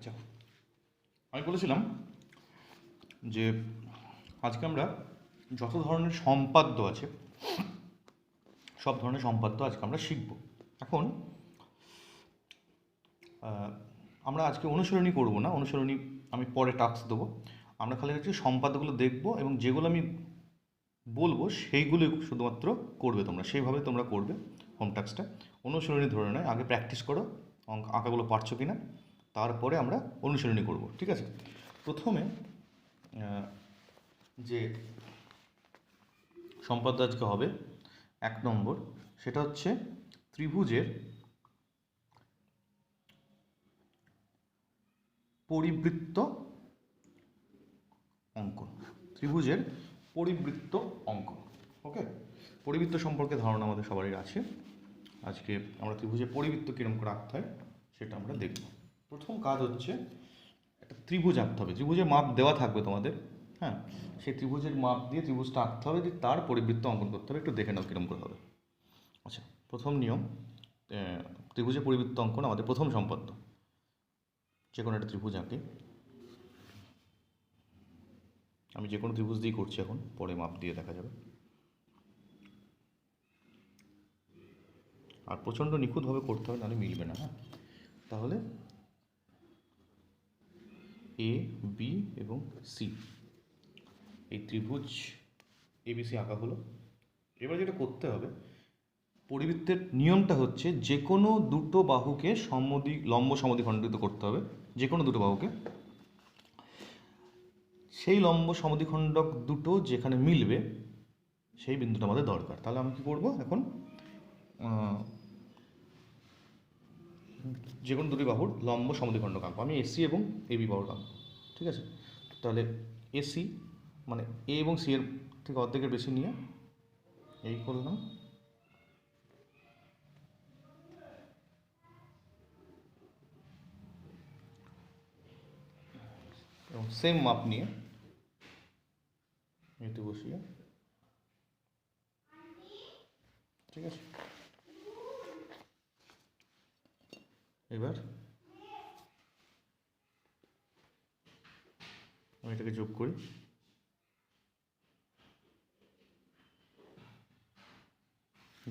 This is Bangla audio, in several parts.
আচ্ছা, আমি বলেছিলাম যে আজকে আমরা যত ধরনের সম্পাদ্য আছে সব ধরনের সম্পাদ্য আজকে আমরা শিখব। এখন আমরা আজকে অনুশীলনী করব না, অনুশীলনী আমি পরে টাস্ক দেবো। আমরা খালি হচ্ছে সম্পাদ্যগুলো দেখব এবং যেগুলো আমি বলবো সেইগুলো শুধুমাত্র করবে তোমরা, সেইভাবে তোমরা করবে হোম টাস্কটা। অনুশীলনী ধরে নয়, আগে প্র্যাকটিস করো আঁকাগুলো পারছো কি না, তারপরে আমরা অনুশীলনী করব, ঠিক আছে? প্রথমে যে সম্পাদ্য আজকে হবে 1 নম্বর, সেটা হচ্ছে ত্রিভুজের পরিবৃত্ত অঙ্কন। ত্রিভুজের পরিবৃত্ত অঙ্কন, ওকে? পরিবৃত্ত সম্পর্কে ধারণা আমাদের সবারই আছে। আজকে আমরা ত্রিভুজের পরিবৃত্ত কীরকম করে আঁকতে হয় সেটা আমরা দেখব। প্রথম কাজ হচ্ছে একটা ত্রিভুজ আঁকতে হবে। ত্রিভুজের মাপ দেওয়া থাকবে তোমাদের, হ্যাঁ? সেই ত্রিভুজের মাপ দিয়ে ত্রিভুজটা আঁকতে হবে, দিয়ে তার পরিবৃত্ত অঙ্কন করতে হবে। একটু দেখে নাও কীরকম করে হবে। আচ্ছা, প্রথম নিয়ম, ত্রিভুজের পরিবৃত্ত অঙ্কন আমাদের প্রথম সম্পাদ্য। যে কোনো একটা ত্রিভুজ আঁকি, আমি যে কোনো ত্রিভুজ দিয়েই করছি এখন, পরে মাপ দিয়ে দেখা যাবে। আর প্রচণ্ড নিখুঁতভাবে করতে হবে, নাহলে মিলবে না, হ্যাঁ? তাহলে এ বি এবং সি, এই ত্রিভুজ এবিসি আঁকা হলো। এবার যেটা করতে হবে, পরিবৃত্তের নিয়মটা হচ্ছে যে কোনো দুটো বাহুকে লম্ব সমদ্বিখণ্ডিত করতে হবে। যে কোনো দুটো বাহুকে, সেই লম্ব সমদ্বিখণ্ডক দুটো যেখানে মিলবে সেই বিন্দুটা আমাদের দরকার। তাহলে আমি কী করবো এখন, যে কোনো দুটি বাহুর লম্ব সমদ্বিখণ্ডক আঁকবো। আমি এসি এবং এবি বাহুর আঁকবো, ঠিক আছে? তাহলে এসি মানে এ এবং সি এর থেকে অর্ধেকের বেশি নিয়ে এই করলাম, এবং সেম মাপ নিয়ে এতে বসিয়ে, ঠিক আছে? এবার আমি এটাকে যোগ করি,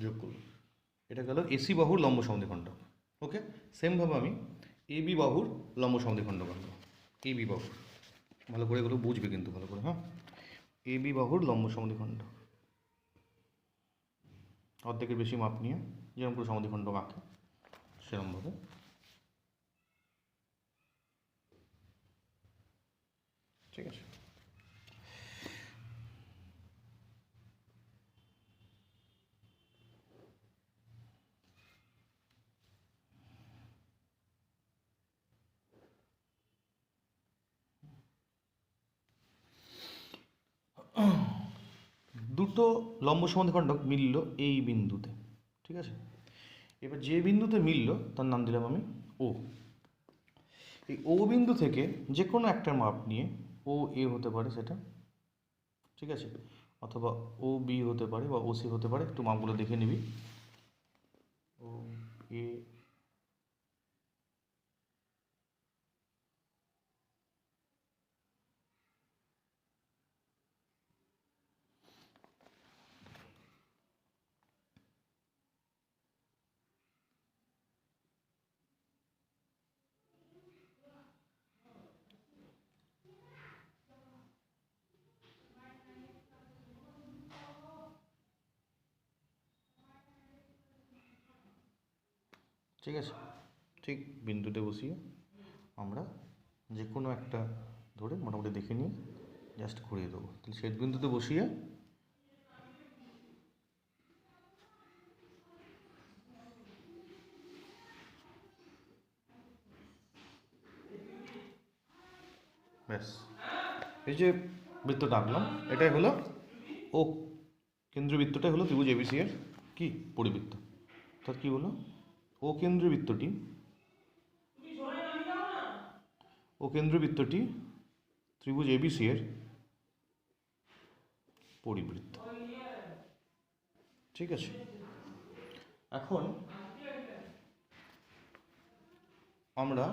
যোগ করব। এটা গেল এসি বাহুর লম্ব সমদ্বিখণ্ডক, ওকে? সেমভাবে আমি এবি বাহুর লম্ব সমদ্বিখণ্ডক আঁকবো। এবি বাহুর, ভালো করে এগুলো বুঝবে কিন্তু ভালো করে, হ্যাঁ? এবি বাহুর লম্ব সমদ্বিখণ্ডক অর্ধেকের বেশি মাপ নিয়ে যেরকম করে সমদ্বিখণ্ডক আঁকে সেরকমভাবে, ঠিক আছে? দুটো লম্ব সমদ্বিখণ্ডক মিলল এই বিন্দুতে, ঠিক আছে? এবার যে বিন্দুতে মিলল তার নাম দিলাম আমি ও। এই ও বিন্দু থেকে যে কোনো একটা মাপ নিয়ে, ও এ হতে পারে সেটা, ঠিক আছে? অথবা ও বি হতে পারে বা ও সি হতে পারে, একটু মাপগুলো দেখে নিবি। ও এ, ঠিক আছে? ঠিক বিন্দুতে বসিয়ে আমরা যে কোনো একটা ধরে মোটামুটি দেখে নিয়ে জাস্ট ঘুরিয়ে দেবো। তাহলে সেই বিন্দুতে বসিয়ে ব্যাস, এই যে বৃত্তটা আঁকলাম এটাই হলো ও কেন্দ্রীয় বৃত্তটাই হলো ত্রিভুজ এবিসি এর কি পরিবৃত্ত। অর্থাৎ কী হলো, ও কেন্দ্রীয় বৃত্তটি ত্রিভুজ এবিসি এর পরিবৃত্ত, ঠিক আছে? এখন আমরা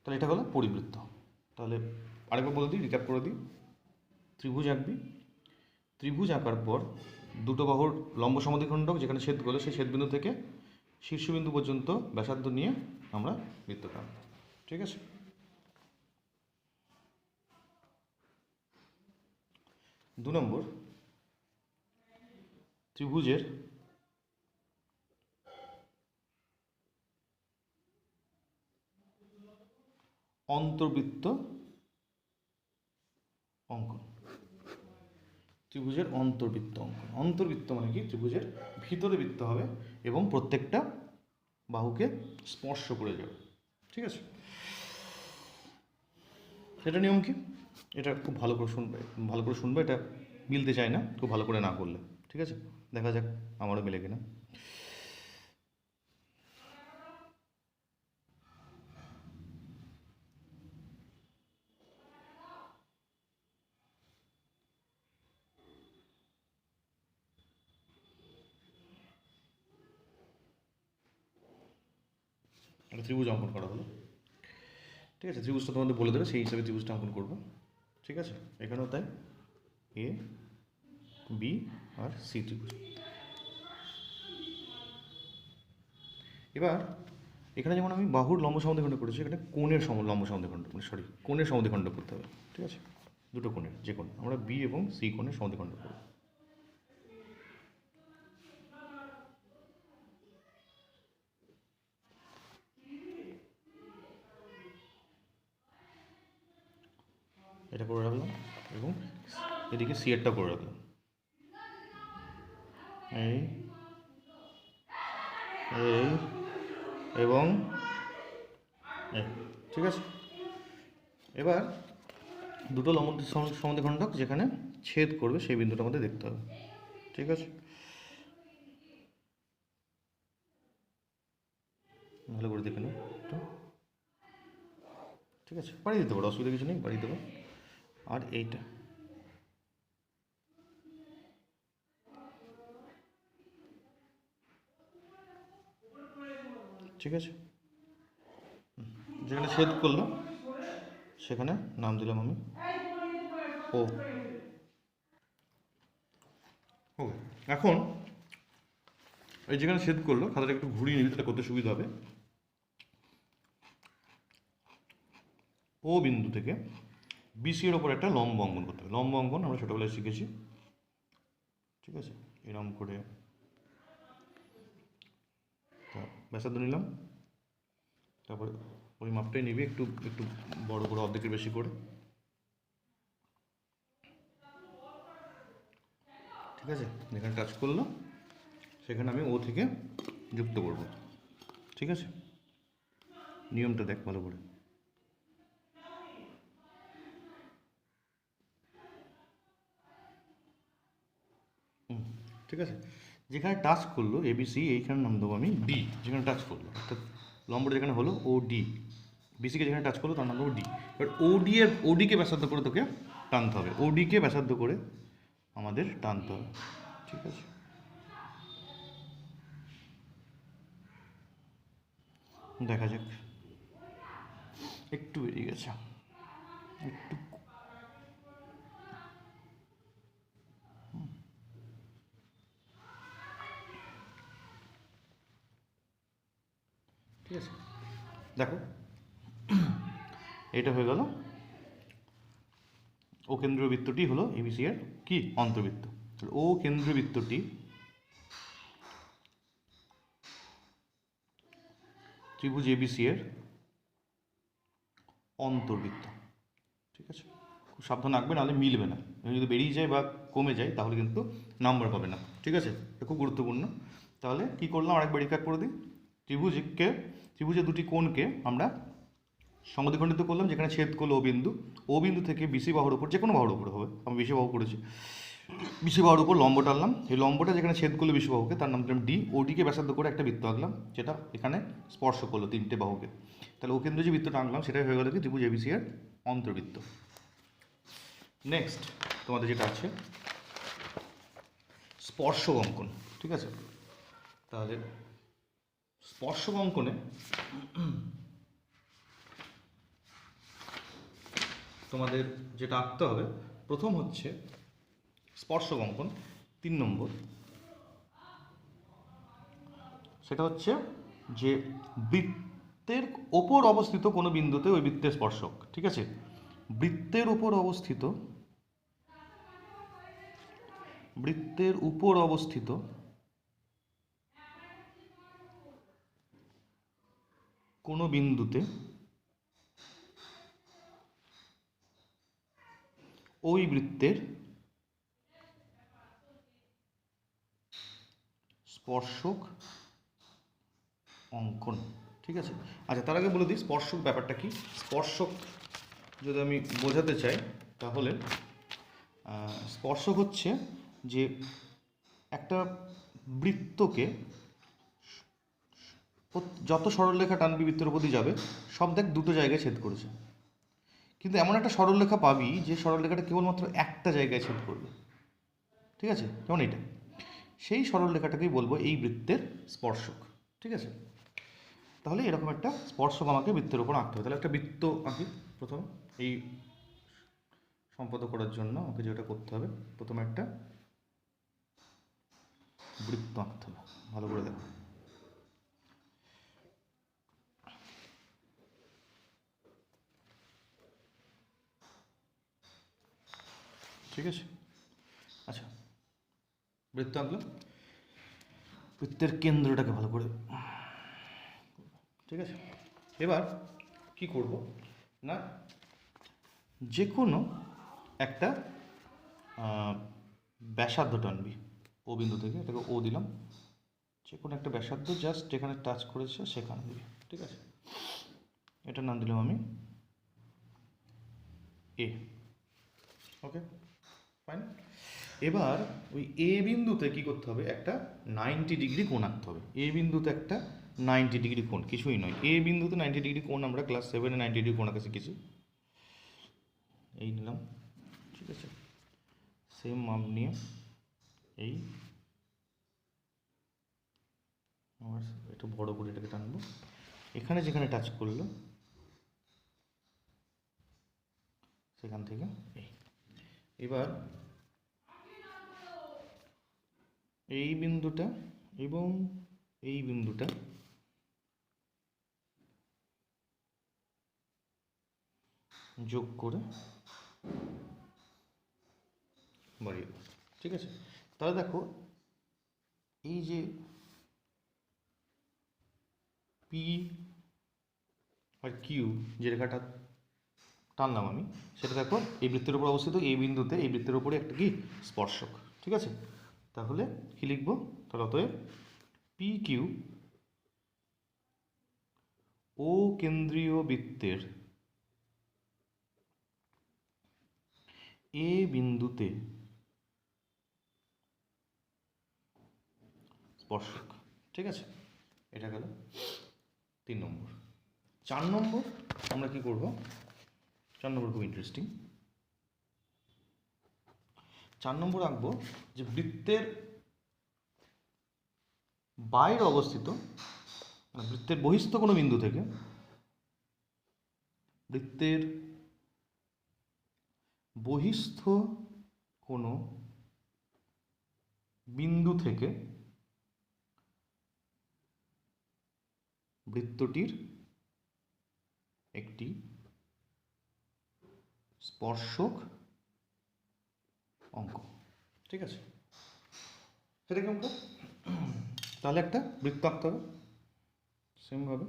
তাহলে এটা হলো পরিবৃত্ত। তাহলে আরেকবার বলে দিই, রিক্যাপ করে দিই। ত্রিভুজ আঁকবি, ত্রিভুজ আঁকার পর দুটো বাহুর লম্ব সমদ্বিখণ্ডক যেখানে ছেদ করলে সেই ছেদবিন্দু থেকে শীর্ষবিন্দু পর্যন্ত ব্যাসার্ধ নিয়ে আমরা বৃত্তটা আঁকব। ঠিক আছে? দু নম্বর, ত্রিভুজের অন্তর্বৃত্ত অঙ্কন। ত্রিভুজের অন্তর্বৃত্ত অঙ্কন। অন্তর্বৃত্ত মানে কি? ত্রিভুজের ভিতরে বৃত্ত হবে এবং প্রত্যেকটা বাহুকে স্পর্শ করে যাবে। ঠিক আছে? এটা নিয়ম কি? এটা খুব ভালো করে শুনবে, এটা মিলতে চায় না খুব ভালো করে না করলে। ঠিক আছে? দেখা যাক আমারও মিলে কিনা। একটা ত্রিভুজ অঙ্কন করা হলো। ঠিক আছে? ত্রিভুজটা তোমাদের বলে দেবে, সেই হিসাবে ত্রিভুজটা অঙ্কন করবো। ঠিক আছে? এখানেও তাই, এ বি আর সি ত্রিভুজ। এবার এখানে যেমন আমি বাহুর লম্ব সমদ্বিখণ্ড করেছি, এখানে কোণের লম্ব সমদ্বিখণ্ড কোণের সমদ্বিখণ্ড করতে হবে। ঠিক আছে? দুটো কোণের, যে কোণ আমরা বি এবং সি কোণের সমদ্বিখণ্ড করব। এটা করে রাখলাম এবং এদিকে সি এরটা করে রাখলাম। এই এই এবং এই। ঠিক আছে? এবার দুটো লম্ব সমদ্বিখণ্ডক যেখানে ছেদ করবে সেই বিন্দুটা আমাদের দেখতে হবে। ঠিক আছে? ভালো করে দেখে নাও একটু। ঠিক আছে? বাড়িয়ে দিতে পারো, অসুবিধা কিছু নেই, বাড়িয়ে দেবো। আর এইটা ঠিক আছে? যেখানে ছেদ করলো সেখানে নাম দিলাম আমি ও। ওকে, এখন এই যেখানে ছেদ করলো, খাতাটা একটু ঘুরিয়ে নিবি, তাহলে করতে সুবিধা হবে। ও বিন্দু থেকে বিসি এর ওপর একটা লম্ব অঙ্কন করতে হবে। লম্ব অঙ্কন আমরা ছোটোবেলায় শিখেছি। ঠিক আছে? এরকম করে ব্যাসার্ধ নিলাম, তারপরে ওই মাপটাই নিবি, একটু একটু বড় করে, অর্ধেকের বেশি করে। ঠিক আছে? যেখানে টাচ করলো সেখানে আমি ও থেকে যুক্ত করব। ঠিক আছে? নিয়মটা দেখ ভালো করে। ঠিক আছে? যেখানে টাচ করলো এবিসি, এইখানে নাম দেবো আমি ডি। যেখানে টাচ করলো অর্থাৎ লম্বটা যেখানে হলো ও ডি, বিসিকে যেখানে টাচ করলো তার নাম দেবো ডি। এবার ওডিকে ব্যাসার্ধ করে তোকে টানতে হবে। ওডিকে ব্যাসার্ধ করে আমাদের টানতে হবে। ঠিক আছে? দেখা যাক, একটু বেরিয়ে গেছে, একটু। ঠিক আছে? দেখো, এটা হয়ে গেল ও কেন্দ্রীয় বৃত্তটি হলো এবিসি এর কি অন্তর্বৃত্ত। ও কেন্দ্রীয় বৃত্তটি ত্রিভুজ এবিসি এর অন্তর্বৃত্ত। ঠিক আছে? খুব সাবধান রাখবে, নাহলে মিলবে না। যদি বেরিয়ে যায় বা কমে যায় তাহলে কিন্তু নাম্বার পাবে না। ঠিক আছে? এটা খুব গুরুত্বপূর্ণ। তাহলে কি করলাম, আরেকবার রিক্যাপ করে দিই। ত্রিভুজের দুটি কোণকে আমরা সমদ্বিখণ্ডিত করলাম যেখানে ছেদ করলো ও বিন্দু থেকে বিসি বাহুর উপর, যে কোনো বাহুর উপর হবে, আমি বিসি বাহু করেছি, বিসি বাহুর উপর লম্ব টানলাম। এই লম্বটা যেখানে ছেদ করলো বিসি বাহুকে তার নাম দিলাম ডি। ওডিকে ব্যাসার্ধ করে একটা বৃত্ত আঁকলাম যেটা এখানে স্পর্শ করলো তিনটে বাহুকে। তাহলে ও কেন্দ্রে যে বৃত্তটা আঁকলাম সেটাই হয়ে গেল কি ত্রিভুজ এবিসি এর অন্তর্বৃত্ত। নেক্সট তোমাদের যেটা আছে স্পর্শক অঙ্কন। ঠিক আছে? তাহলে স্পর্শক অঙ্কনে তোমাদের যেটা আঁকতে হবে, প্রথম হচ্ছে স্পর্শক অঙ্কন 3 নম্বর। সেটা হচ্ছে যে বৃত্তের ওপর অবস্থিত কোনো বিন্দুতে ওই বৃত্তের স্পর্শক। ঠিক আছে, বৃত্তের উপর অবস্থিত কোনো বিন্দুতে ওই বৃত্তের স্পর্শক অঙ্কন। ঠিক আছে, আচ্ছা তার আগে বলে দিই স্পর্শক ব্যাপারটা কি। স্পর্শক যদি আমি বোঝাতে চাই তাহলে স্পর্শক হচ্ছে যে একটা বৃত্তকে যত সরলরেখা টানবি বৃত্তের উপর দিয়ে যাবে, সব দেখ দুটো জায়গায় ছেদ করেছে, কিন্তু এমন একটা সরলরেখা পাবি যে সরলরেখাটা কেবলমাত্র একটা জায়গায় ছেদ করবে। ঠিক আছে, যেমন এটা, সেই সরলরেখাটাকেই বলবো এই বৃত্তের স্পর্শক। ঠিক আছে, তাহলে এরকম একটা স্পর্শক আমাকে বৃত্তের উপর আঁকতে হবে। তাহলে একটা বৃত্ত আঁকি প্রথমে। এই সম্পাদক করার জন্য আমাকে যেটা করতে হবে, প্রথমে একটা বৃত্ত আঁকতে হবে। ভালো করে দেখো, ঠিক আছে। আচ্ছা, বৃত্ত আঁকলাম, বৃত্তের কেন্দ্রটাকে ভালো করে, ঠিক আছে। এবার কি করব না, যে কোনো একটা ব্যাসার্ধ টানবি ও বিন্দু থেকে, এটাকে ও দিলাম, যে কোনো একটা ব্যাসার্ধ জাস্ট যেখানে টাচ করেছে সেখানে দিবি। ঠিক আছে, এটার নাম দিলাম আমি এ। ওকে, ফাইন। এবার ওই এ বিন্দুতে কি করতে হবে, একটা 90 ডিগ্রি কোণ আঁকতে হবে। এ বিন্দুতে একটা 90 ডিগ্রি কোণ, কিছুই নয়, এ বিন্দুতে 90 ডিগ্রি কোণ আমরা ক্লাস 7-এ 90 ডিগ্রি কোণ আঁকা শিখেছি। এই নিলাম, ঠিক আছে, সেম মাপ নিয়ে এই আমার একটু বড় করে এটাকে টানবো, এখানে যেখানে টাচ করলো সেখান থেকে এই। এবার এই বিন্দুটা এবং এই বিন্দুটা যোগ করে বাড়িয়ে দেবো। ঠিক আছে, তাহলে দেখো এই যে পি আর কিউ যে রেখাটা টানলাম আমি, সেটা দেখো এই বৃত্তের উপর অবস্থিত এই বিন্দুতে, এই বৃত্তের উপরে একটা কি স্পর্শক। ঠিক আছে, তাহলে কি লিখবো, তাহলে অতএব পি কিউ ও কেন্দ্রীয় বৃত্তের এ বিন্দুতে স্পর্শক। ঠিক আছে, এটা গেল 3 নম্বর। 4 নম্বর আমরা কি করব, 4 নম্বর খুব ইন্টারেস্টিং। 4 নম্বর আঁকবো যে বৃত্তের বাইরে অবস্থিত, বৃত্তের বহিস্থ কোনো বিন্দু থেকে, বৃত্তের বহিস্থ কোনো বিন্দু থেকে বৃত্তটির একটি স্পর্শক অঙ্ক। ঠিক আছে, সেটা কেমন, তাহলে একটা বৃত্ত আঁকতে হবে সেমভাবে।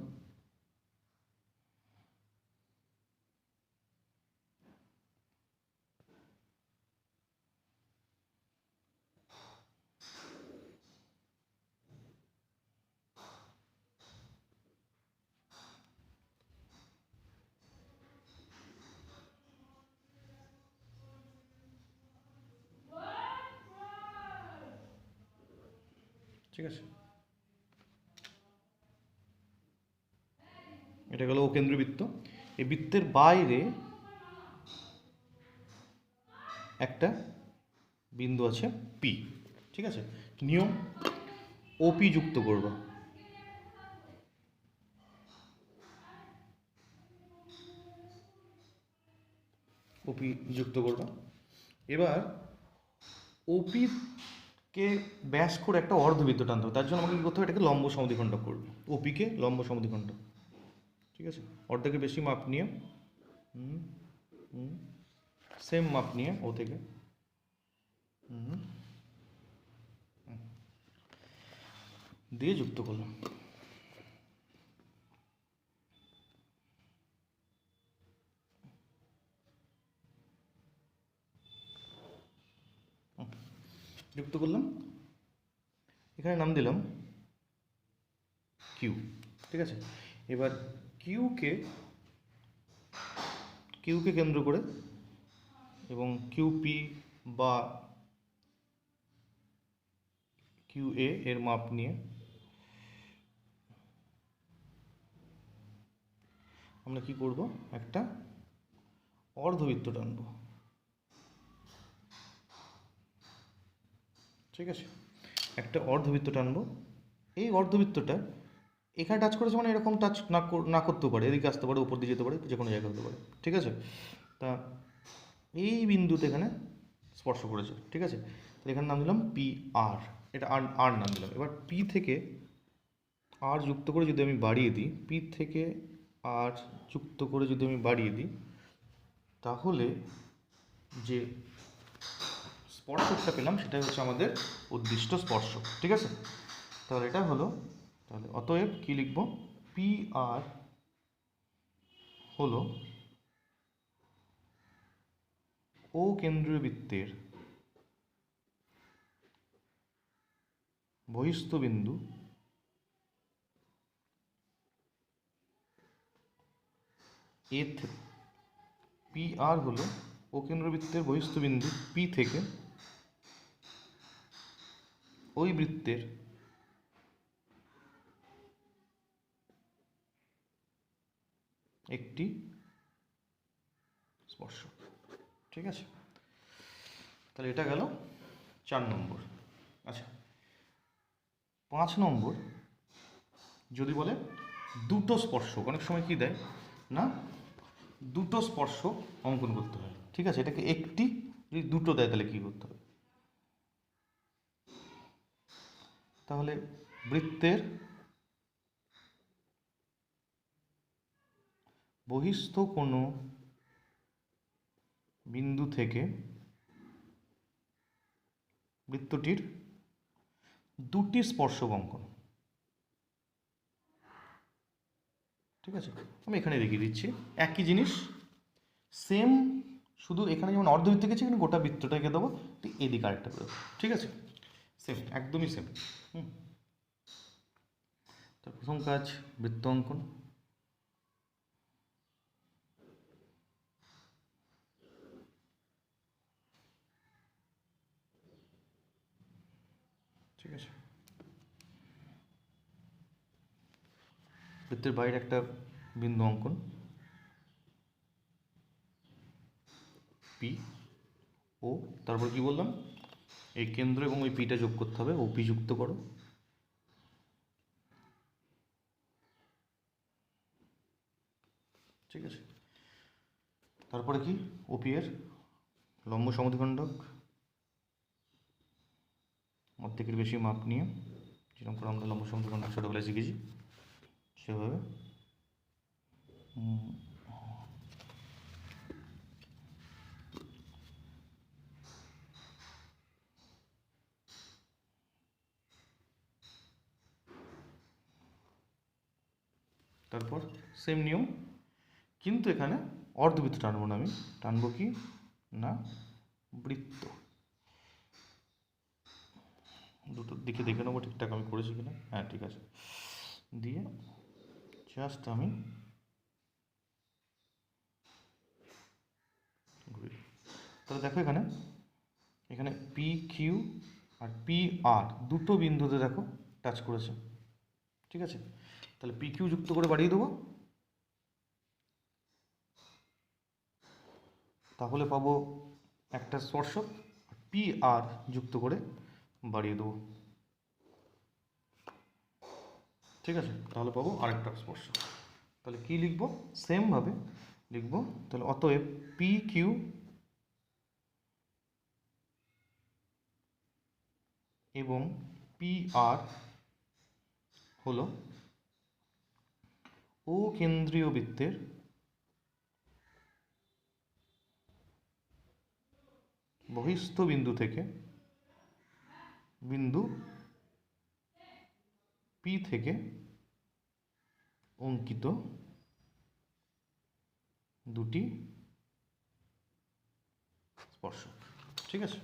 ঠিক আছে, এটা গেল ও কেন্দ্রীয় বৃত্ত। এই বৃত্তের বাইরে একটা বিন্দু আছে পি। ঠিক আছে, নিয়ম ওপি যুক্ত করব, ওপি যুক্ত করবা। এবার ওপি কে ব্যাস করে একটা অর্ধবৃত্ত টানতে হবে, তার জন্য আমাকে কী করতে হবে, এটাকে লম্ব সমদ্বিখণ্ডক করবে, ওপিকে লম্ব সমদ্বিখণ্ডক। ঠিক আছে, অর্ধেকের বেশি মাপ নিয়ে সেম মাপ নিয়ে ও থেকে দিয়ে যুক্ত করলাম। যুক্ত করলাম, এখানে নাম দিলাম কিউ। ঠিক আছে, এবার কিউকে কেন্দ্র করে এবং কিউপি বা কিউএ এর মাপ নিয়ে আমরা কি করব, একটা অর্ধবৃত্ত টানব। ঠিক আছে, একটা অর্ধবৃত্ত টানব। এই অর্ধবৃত্তটা এখানে টাচ করেছে মানে এরকম টাচ না করতেও পারে, এদিকে আসতে পারে, উপর দিয়ে যেতে পারে, যে কোনো জায়গায় হতে পারে। ঠিক আছে, তা এই বিন্দুতে এখানে স্পর্শ করেছে। ঠিক আছে, তাহলে এখানে নাম দিলাম পি আর, এটা আর নাম দিলাম। এবার পি থেকে আর যুক্ত করে যদি আমি বাড়িয়ে দিই, পি থেকে আর যুক্ত করে যদি আমি বাড়িয়ে দিই, তাহলে যে স্পর্শকটা পেলাম সেটাই হচ্ছে আমাদের উদ্দিষ্ট স্পর্শক। ঠিক আছে, তাহলে এটা হলো, তাহলে অতএব কি লিখব, পি আর হলো ও কেন্দ্রীয় বৃত্তের বহিস্থ বিন্দু এ থেকে, পি আর হলো ও কেন্দ্রবৃত্তের বহিস্থ বিন্দু পি থেকে ওই বৃত্তের একটি স্পর্শক। ঠিক আছে, তাহলে এটা গেল 4 নম্বর। আচ্ছা, 5 নম্বর, যদি বলে দুটো স্পর্শক, অনেক সময় কি দেয় না, দুটো স্পর্শক অঙ্কন করতে হয়। ঠিক আছে, এটাকে একটি, যদি দুটো দেয় তাহলে কি করতে হবে, তাহলে বৃত্তের বহিস্থ কোনো বিন্দু থেকে বৃত্তটির দুটি স্পর্শক অঙ্কন। ঠিক আছে, আমি এখানে দেখিয়ে দিচ্ছি একই জিনিস, সেম, শুধু এখানে যেমন অর্ধবৃত্ত গেছে, এখানে গোটা বৃত্তটাকে দেবো, তো এদিকে আরেকটা করে দেবো। ঠিক আছে, সেম, একদমই সেম। তো প্রথম কাজ বৃত্ত অঙ্কন। ঠিক আছে, বৃত্তের বাইরে একটা বিন্দু অঙ্কন পি ও, তারপর কি বললাম, এই কেন্দ্র এবং ওই পিটা যোগ করতে হবে, ও পি যুক্ত করো। ঠিক আছে, তারপরে কি, ওপি এর লম্ব সমদ্বিখণ্ডক অর্ধেকের বেশি মাপ নিয়ে, যেরকম করে আমরা লম্ব সমদ্বিখণ্ডক ছোটোবেলায় শিখেছি সেভাবে তারপর সেম নিয়ম, কিন্তু এখানে অর্ধবৃত্ত টানবো না, আমি টানবো কি না বৃত্ত। দুটোর দিকে দেখে নেবো ঠিকঠাক আমি করেছি কিনা, হ্যাঁ ঠিক আছে, দিয়ে জাস্ট আমি ঘুরি। তাহলে দেখো এখানে এখানে P Q R P R দুটো বিন্দুতে দেখো টাচ করেছে। ঠিক আছে, তাহলে পি কিউ যুক্ত করে বাড়িয়ে দেবো, তাহলে পাবো একটা স্পর্শক, পি আর যুক্ত করে বাড়িয়ে দেবো। ঠিক আছে, তাহলে পাবো আরেকটা স্পর্শক। তাহলে কি লিখবো, সেমভাবে লিখবো, তাহলে অতএব পি কিউ এবং পি আর হলো ও কেন্দ্রীয় বৃত্তের বহিস্থ বিন্দু থেকে বিন্দু পি থেকে অঙ্কিত দুটি স্পর্শক। ঠিক আছে,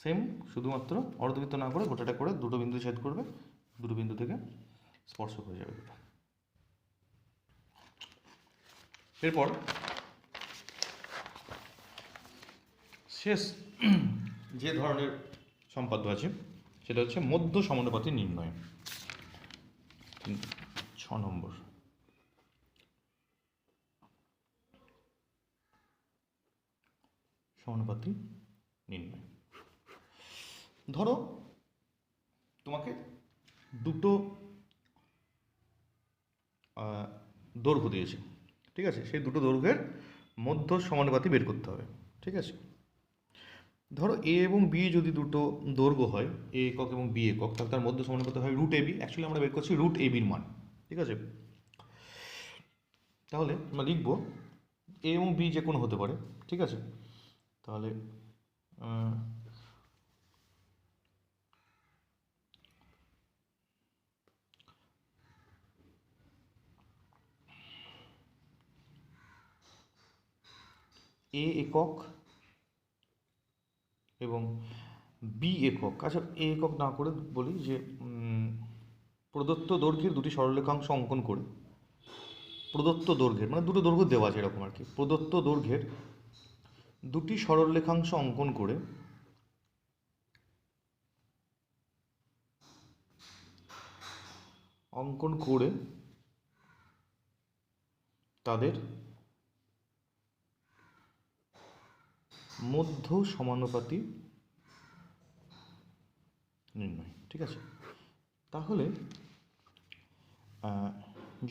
সেম, শুধুমাত্র অর্ধবৃত্ত না করে গোটাটা করে দুটো বিন্দু ছেদ করবে, দুটো বিন্দু থেকে স্পর্শক হয়ে যাবে দুটো। এরপর শেষ যে ধরনের সম্পাদ্য আছে সেটা হচ্ছে মধ্য সমানুপাতি নির্ণয়। 6 নম্বর। সমানুপাতি নির্ণয়। ধরো তোমাকে দুটো দৈর্ঘ্য দিয়েছে, ঠিক আছে, সেই দুটো দৈর্ঘ্যের মধ্য সমানুপাতি বের করতে হবে। ঠিক আছে, ধরো এ এবং বি যদি দুটো দৈর্ঘ্য হয়, এ একক এবং বি একক, তাহলে তার মধ্য সমানুপাতি হয় রুট এ বি। অ্যাকচুয়ালি আমরা বের করছি রুট এ বির মান। ঠিক আছে, তাহলে আমরা লিখবো এ এবং বি যে কোনো হতে পারে। ঠিক আছে, তাহলে এ একক এবং বি একক। আচ্ছা, এ একক না করে বলি যে প্রদত্ত দৈর্ঘ্যের দুটি সরলরেখাংশ অঙ্কন করে, প্রদত্ত দৈর্ঘ্যের মানে দুটো দৈর্ঘ্য দেওয়া আছে এরকম আর কি, প্রদত্ত দৈর্ঘ্যের দুটি সরলরেখাংশ অঙ্কন করে তাদের মধ্য সমানুপাতি নির্ণয়। ঠিক আছে, তাহলে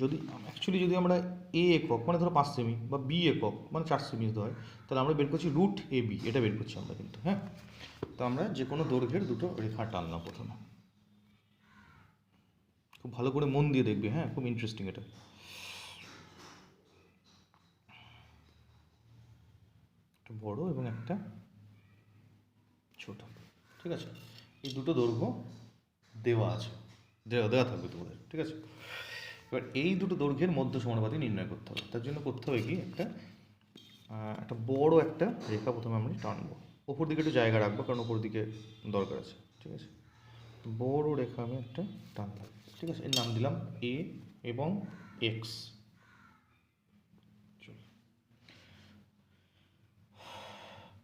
যদি আমরা এ একক মানে ধরো 5 সেমি বা বি একক মানে 4 সেমি হয়, তাহলে আমরা বের করছি রুট এ বি, এটা বের করছি আমরা কিন্তু। হ্যাঁ, তো আমরা যে কোনো দৈর্ঘ্যের দুটো রেখা টানলাম প্রথমে। খুব ভালো করে মন দিয়ে দেখবে, হ্যাঁ, খুব ইন্টারেস্টিং এটা। একটা বড় এবং একটা ছোট। ঠিক আছে, এই দুটো দৈর্ঘ্য দেওয়া আছে, দেওয়া থাকবে তোমাদের। ঠিক আছে, এবার এই দুটো দৈর্ঘ্যের মধ্য সমানুপাতি নির্ণয় করতে হবে। তার জন্য করতে হবে কি, একটা বড় একটা রেখা প্রথমে আমরা টানবো। ওপর দিকে একটু জায়গা রাখবো, কারণ ওপর দিকে দরকার আছে। ঠিক আছে, বড় রেখা আমি একটা টানলাম। ঠিক আছে, এর নাম দিলাম এ এবং এক্স।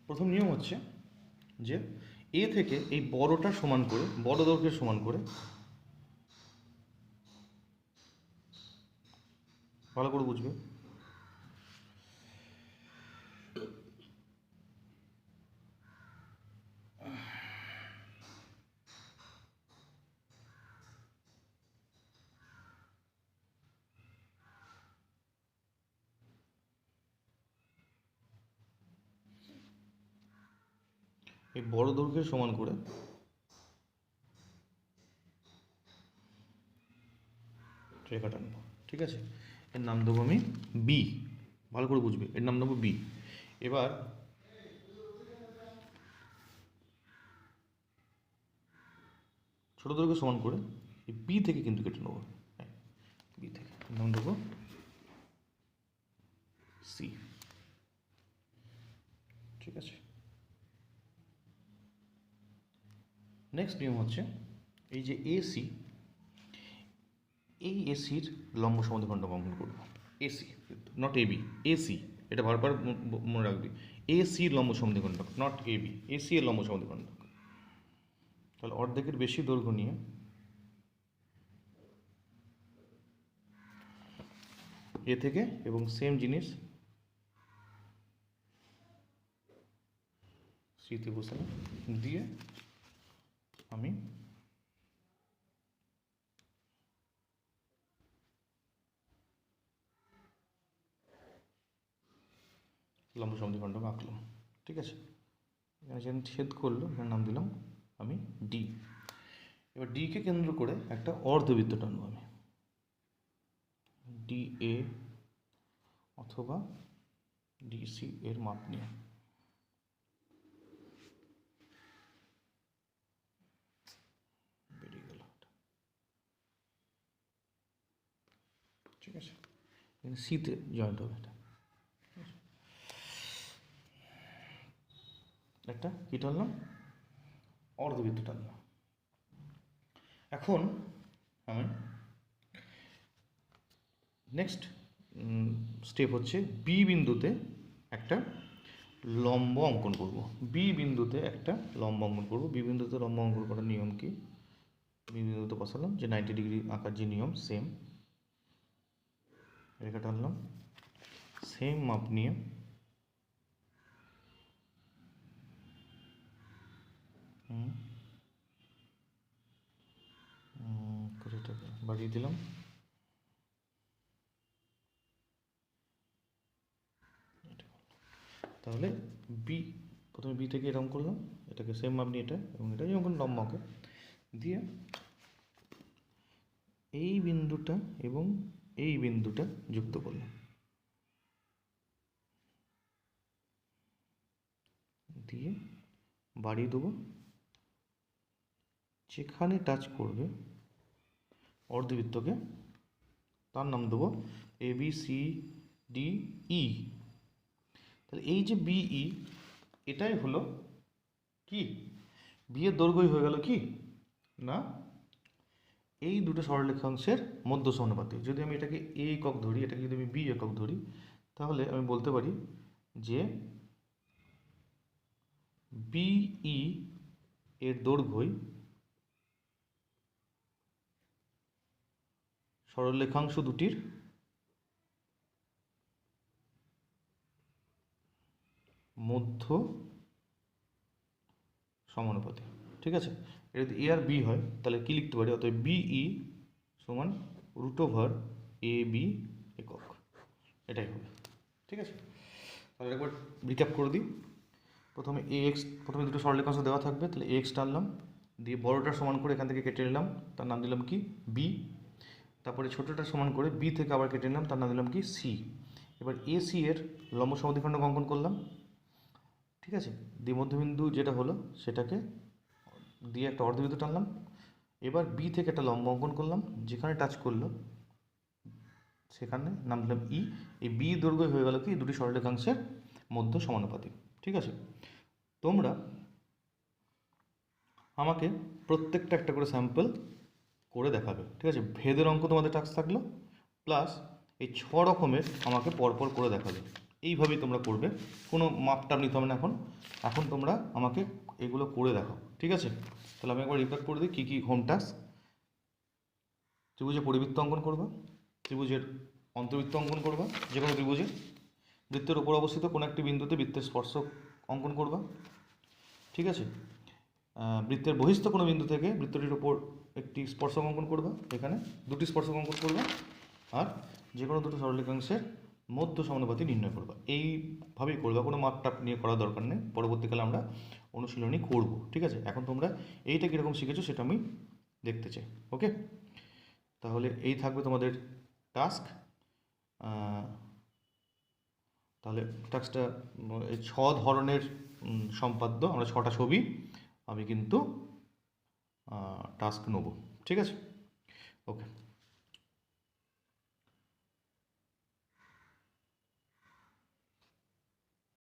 প্রথম নিয়ম হচ্ছে যে এ থেকে এই বড়টা সমান করে, বড় দৈর্ঘ্যের সমান করে, ভালো করে বুঝবে, এই বড় দৈর্ঘ্যের সমান করে রেখা টানবো। ঠিক আছে, এর নাম দেবো আমি বি। ভালো করে বুঝবে, এর নাম দেবো বি। এবার ছোট দৈর্ঘ্য সমান করে এই বি থেকে কিন্তু কেটে নেবো। বি থেকে নাম দেবো সি। ঠিক আছে, নেক্সট নিয়ম হচ্ছে এই যে এসি, এই এসির লম্ব সমদ্বিখণ্ডক অঙ্কন করবো। এসি, নট এবি, এসি, এটা বারবার মনে রাখবি। এসির লম্ব সমদ্বিখণ্ডক, নট এবি, এসি এর লম্ব সমদ্বিখণ্ডক। তাহলে অর্ধেকের বেশি দৈর্ঘ্য নিয়ে এ থেকে, এবং সেম জিনিস সিতে বসালাম, দিয়ে আমি লম্ব সমদ্বিখণ্ডক আঁকলাম। ঠিক আছে, এখানে যেখানে ছেদ করলো এখানে নাম দিলাম আমি ডি। এবার ডিকে কেন্দ্র করে একটা অর্ধবৃত্ত টানবো আমি, ডি এ অথবা ডিসি এর মাপ নিয়ে। বেরিয়ে গেল, ঠিক আছে, এখানে সিতে জয়েন্ট হবে এটা। একটা কী টানলাম, অর্ধবৃত্ত টানলাম। এখন আমি নেক্সট স্টেপ হচ্ছে বি বিন্দুতে একটা লম্ব অঙ্কন করব। বি বিন্দুতে একটা লম্ব অঙ্কন করব। বি বিন্দুতে লম্ব অঙ্কন করার নিয়ম কি, বি বিন্দুতে বসালাম যে 90 ডিগ্রি আঁকার যে নিয়ম সেম, রেখা টানলাম, সেম মাপ নিয়ে বাড়িয়ে দিলাম। তাহলে বি, প্রথমে বি থেকে এরকম করলাম, এটাকে সেম মাপ নিয়ে এটা এবং এটা যেমন লম্বকে দিয়ে এই বিন্দুটা এবং এই বিন্দুটা যুক্ত করলাম, দিয়ে বাড়িয়ে দেবো। যেখানে টাচ করবে অর্ধবৃত্তকে তার নাম দেবো A B C D E. তাহলে এই যে বিই, এটাই হলো কি, বি এর দৈর্ঘ্যই হয়ে গেল কি না এই দুটো সরলরেখাংশের মধ্য সমানুপাতিক। যদি আমি এটাকে এ একক ধরি, এটাকে যদি আমি বি একক ধরি, তাহলে আমি বলতে পারি যে বিই এর দৈর্ঘ্যই সরলরেখাংশ দুটির মধ্য সমানুপাতিক। ঠিক আছে, এটা যদি এ আর বি হয় তাহলে কি লিখতে পারি, অতএব বিই সমান √ওভার এ বি একক, এটাই হবে। ঠিক আছে, তাহলে একবার রিক্যাপ করে দিই। প্রথমে প্রথমে দুটো সরলরেখাংশ দেওয়া থাকবে, তাহলে এক্স টানলাম, দিয়ে বড়টার সমান করে এখান থেকে কেটে নিলাম, তার নাম দিলাম কি বি। তারপরে ছোটোটা সমান করে বি থেকে আবার কেটে নিলাম, তার নাম দিলাম কি সি। এবার এ সি এর লম্ব সমদ্বিখণ্ডক অঙ্কন করলাম। ঠিক আছে, দিয়ে মধ্যবিন্দু যেটা হলো সেটাকে দিয়ে একটা অর্ধবৃত্ত টানলাম। এবার বি থেকে একটা লম্ব অঙ্কন করলাম, যেখানে টাচ করলো সেখানে নাম দিলাম ই। এই বি দৈর্ঘ্য হয়ে গেল কি দুটি সরলরেখাংশের মধ্য সমানুপাতিক। ঠিক আছে, তোমরা আমাকে প্রত্যেকটা একটা করে স্যাম্পল করে দেখাবে। ঠিক আছে, ভেদের অঙ্ক তোমাদের টাস্ক থাকলো, প্লাস এই 6 রকমের আমাকে পরপর করে দেখাবে। এইভাবেই তোমরা করবে, কোনো মাপটাপ নিতে হবে না। এখন তোমরা আমাকে এগুলো করে দেখাও। ঠিক আছে, তাহলে আমি একবার রিপিট করে দিই কী কী হোম টাস্ক। ত্রিভুজে পরিবৃত্ত অঙ্কন করবা, ত্রিভুজের অন্তর্বৃত্ত অঙ্কন করবা, যে কোনো ত্রিভুজে বৃত্তের উপর অবস্থিত কোনো একটি বিন্দুতে বৃত্তের স্পর্শক অঙ্কন করবা। ঠিক আছে, বৃত্তের বহিস্থ কোনো বিন্দু থেকে বৃত্তটির উপর একটি স্পর্শক অঙ্কন করবা, এখানে দুটি স্পর্শক অঙ্কন করবা, আর যে কোনো দুটো সরলরেখাংশের মধ্য সমানুপাতি নির্ণয় করবা। এইভাবেই করবা, কোনো মাপটাপ নিয়ে করার দরকার নেই, পরবর্তীকালে আমরা অনুশীলনী করব। ঠিক আছে, এখন তোমরা এইটা কীরকম শিখেছো সেটা আমি দেখতে চাই। ওকে, তাহলে এই থাকবে তোমাদের টাস্ক। তাহলে টাস্কটা এই 6 ধরনের সম্পাদ্য, আমরা 6টা ছবি আমি কিন্তু টাস্ক নেব। ঠিক আছে, ওকে।